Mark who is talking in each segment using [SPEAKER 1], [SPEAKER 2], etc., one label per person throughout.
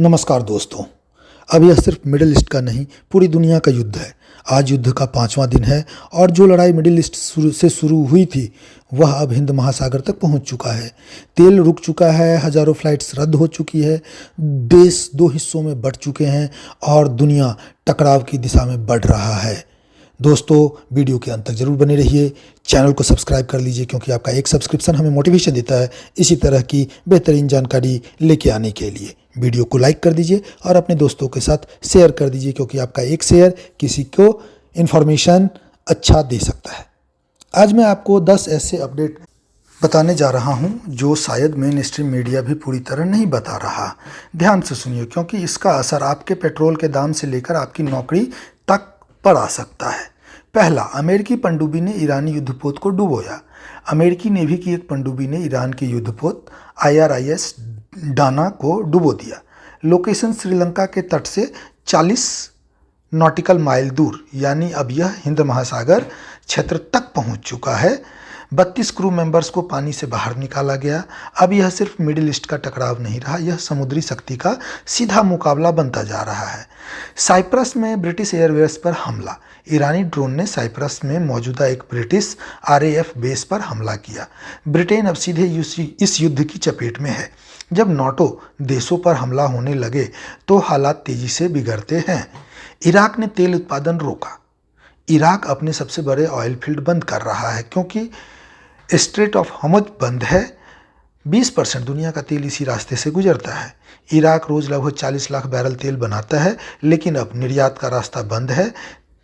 [SPEAKER 1] नमस्कार दोस्तों। अब यह सिर्फ मिडिल ईस्ट का नहीं, पूरी दुनिया का युद्ध है। आज युद्ध का 5वां दिन है और जो लड़ाई मिडिल ईस्ट से शुरू हुई थी वह अब हिंद महासागर तक पहुंच चुका है। तेल रुक चुका है, हजारों फ्लाइट्स रद्द हो चुकी है, देश दो हिस्सों में बंट चुके हैं और दुनिया टकराव की दिशा में बढ़ रहा है। दोस्तों, वीडियो के अंत तक जरूर बने रहिए। चैनल को सब्सक्राइब कर लीजिए क्योंकि आपका एक सब्सक्रिप्शन हमें मोटिवेशन देता है इसी तरह की बेहतरीन जानकारी लेके आने के लिए। वीडियो को लाइक कर दीजिए और अपने दोस्तों के साथ शेयर कर दीजिए क्योंकि आपका एक शेयर किसी को इन्फॉर्मेशन अच्छा दे सकता है। आज मैं आपको 10 ऐसे अपडेट बताने जा रहा हूं जो शायद मेन स्ट्रीम मीडिया भी पूरी तरह नहीं बता रहा। ध्यान से सुनिए क्योंकि इसका असर आपके पेट्रोल के दाम से लेकर आपकी नौकरी तक पर आ सकता है। पहला, अमेरिकी पनडुब्बी ने ईरानी युद्धपोत को डुबोया। अमेरिकी नेवी की एक पनडुब्बी ने ईरान के युद्धपोत IRIS डाना को डुबो दिया। लोकेशन श्रीलंका के तट से 40 नॉटिकल माइल दूर, यानी अब यह हिंद महासागर क्षेत्र तक पहुंच चुका है। 32 क्रू मेंबर्स को पानी से बाहर निकाला गया। अब यह सिर्फ मिडिल ईस्ट का टकराव नहीं रहा, यह समुद्री शक्ति का सीधा मुकाबला बनता जा रहा है। साइप्रस में ब्रिटिश एयरवेज पर हमला। ईरानी ड्रोन ने साइप्रस में मौजूदा एक ब्रिटिश RAF बेस पर हमला किया। ब्रिटेन अब सीधे इस युद्ध की चपेट में है। जब नाटो देशों पर हमला होने लगे तो हालात तेजी से बिगड़ते हैं। इराक ने तेल उत्पादन रोका। इराक अपने सबसे बड़े ऑयल फील्ड बंद कर रहा है क्योंकि स्ट्रेट ऑफ हॉर्मुज़ बंद है। 20% दुनिया का तेल इसी रास्ते से गुजरता है। इराक रोज लगभग 40 लाख बैरल तेल बनाता है, लेकिन अब निर्यात का रास्ता बंद है।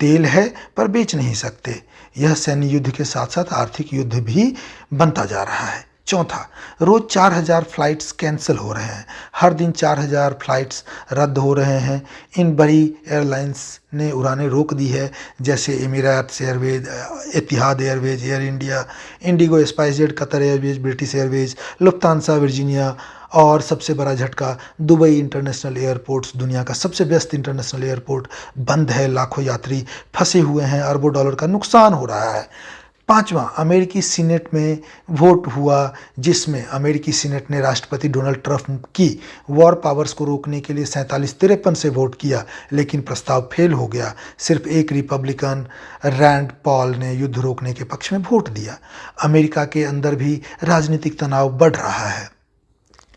[SPEAKER 1] तेल है पर बेच नहीं सकते। यह सैन्य युद्ध के साथ साथ आर्थिक युद्ध भी बनता जा रहा है। चौथा, रोज 4000 फ्लाइट्स कैंसिल हो रहे हैं। हर दिन 4000 फ्लाइट्स रद्द हो रहे हैं। इन बड़ी एयरलाइंस ने उड़ानें रोक दी है, जैसे Emirates Airways, Etihad Airways, Air India, IndiGo, SpiceJet, Qatar Airways, British Airways, Lufthansa, Virginia. और सबसे बड़ा झटका, दुबई इंटरनेशनल एयरपोर्ट्स, दुनिया का सबसे व्यस्त इंटरनेशनल एयरपोर्ट बंद है। लाखों यात्री फंसे हुए हैं, अरबों डॉलर का नुकसान हो रहा है। पांचवा, अमेरिकी सीनेट में वोट हुआ जिसमें अमेरिकी सीनेट ने राष्ट्रपति डोनाल्ड ट्रंप की वॉर पावर्स को रोकने के लिए 47-53 से वोट किया, लेकिन प्रस्ताव फेल हो गया। सिर्फ एक रिपब्लिकन, रैंड पॉल, ने युद्ध रोकने के पक्ष में वोट दिया। अमेरिका के अंदर भी राजनीतिक तनाव बढ़ रहा है।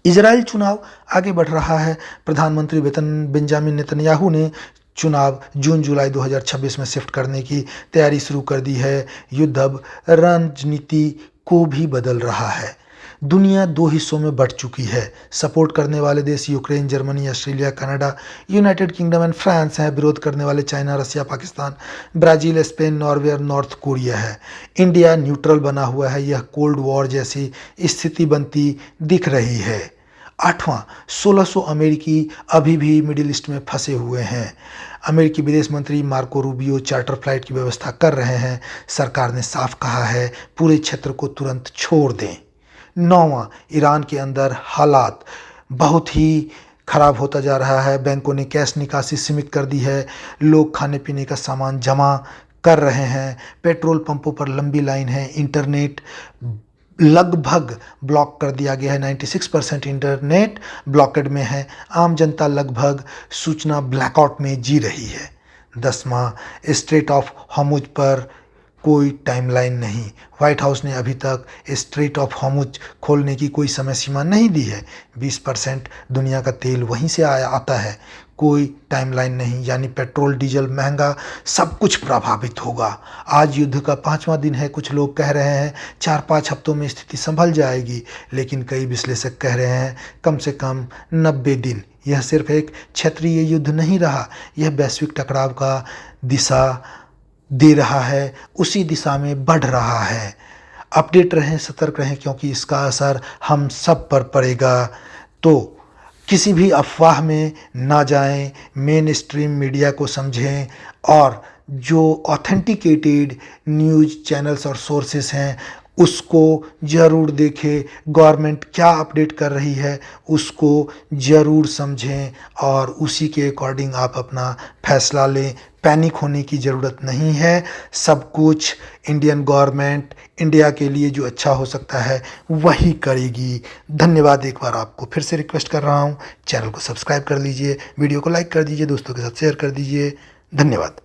[SPEAKER 1] इजराइल चुनाव आगे बढ़ रहा है। प्रधानमंत्री बेंजामिन नेतन्याहू ने चुनाव जून-जुलाई 2026 में शिफ्ट करने की तैयारी शुरू कर दी है। युद्ध अब रणनीति को भी बदल रहा है। दुनिया दो हिस्सों में बंट चुकी है। सपोर्ट करने वाले देश Ukraine, Germany, Australia, Canada, United kingdom and France हैं। विरोध करने वाले चाइना, रसिया, पाकिस्तान, ब्राज़ील, स्पेन, नॉर्वे और नॉर्थ कोरिया है। इंडिया न्यूट्रल बना हुआ है। यह कोल्ड वॉर जैसी स्थिति बनती दिख रही है। आठवां, 1600 अमेरिकी अभी भी मिडिल ईस्ट में फंसे हुए हैं। अमेरिकी विदेश मंत्री मार्को रूबियो चार्टर फ्लाइट की व्यवस्था कर रहे हैं। सरकार ने साफ कहा है पूरे क्षेत्र को तुरंत छोड़ दें। नौवां, ईरान के अंदर हालात बहुत ही खराब होता जा रहा है। बैंकों ने कैश निकासी सीमित कर दी है। लोग खाने पीने का सामान जमा कर रहे हैं। पेट्रोल पंपों पर लंबी लाइन है। इंटरनेट लगभग ब्लॉक कर दिया गया है। 96% इंटरनेट ब्लॉकेड में है। आम जनता लगभग सूचना ब्लैकआउट में जी रही है। 10वां, स्ट्रेट ऑफ हॉर्मुज़ पर कोई टाइमलाइन नहीं। व्हाइट हाउस ने अभी तक स्ट्रेट ऑफ हॉर्मुज़ खोलने की कोई समय सीमा नहीं दी है। 20% दुनिया का तेल वहीं से आता है। कोई टाइमलाइन नहीं, यानी पेट्रोल डीजल महंगा, सब कुछ प्रभावित होगा। आज युद्ध का 5वां दिन है। कुछ लोग कह रहे हैं 4-5 हफ्तों में स्थिति संभल जाएगी, लेकिन कई विश्लेषक कह रहे हैं कम से कम 90 दिन। यह सिर्फ एक क्षेत्रीय युद्ध नहीं रहा, यह वैश्विक टकराव का दिशा दे रहा है, उसी दिशा में बढ़ रहा है। अपडेट रहें, सतर्क रहें क्योंकि इसका असर हम सब पर पड़ेगा। तो किसी भी अफवाह में ना जाएं, मेन स्ट्रीम मीडिया को समझें और जो ऑथेंटिकेटेड न्यूज़ चैनल्स और सोर्सेस हैं उसको ज़रूर देखें। गवर्नमेंट क्या अपडेट कर रही है उसको ज़रूर समझें और उसी के अकॉर्डिंग आप अपना फैसला लें। पैनिक होने की ज़रूरत नहीं है। सब कुछ इंडियन गवर्नमेंट इंडिया के लिए जो अच्छा हो सकता है वही करेगी। धन्यवाद। एक बार आपको फिर से रिक्वेस्ट कर रहा हूँ, चैनल को सब्सक्राइब कर लीजिए, वीडियो को लाइक कर दीजिए, दोस्तों के साथ शेयर कर दीजिए। धन्यवाद।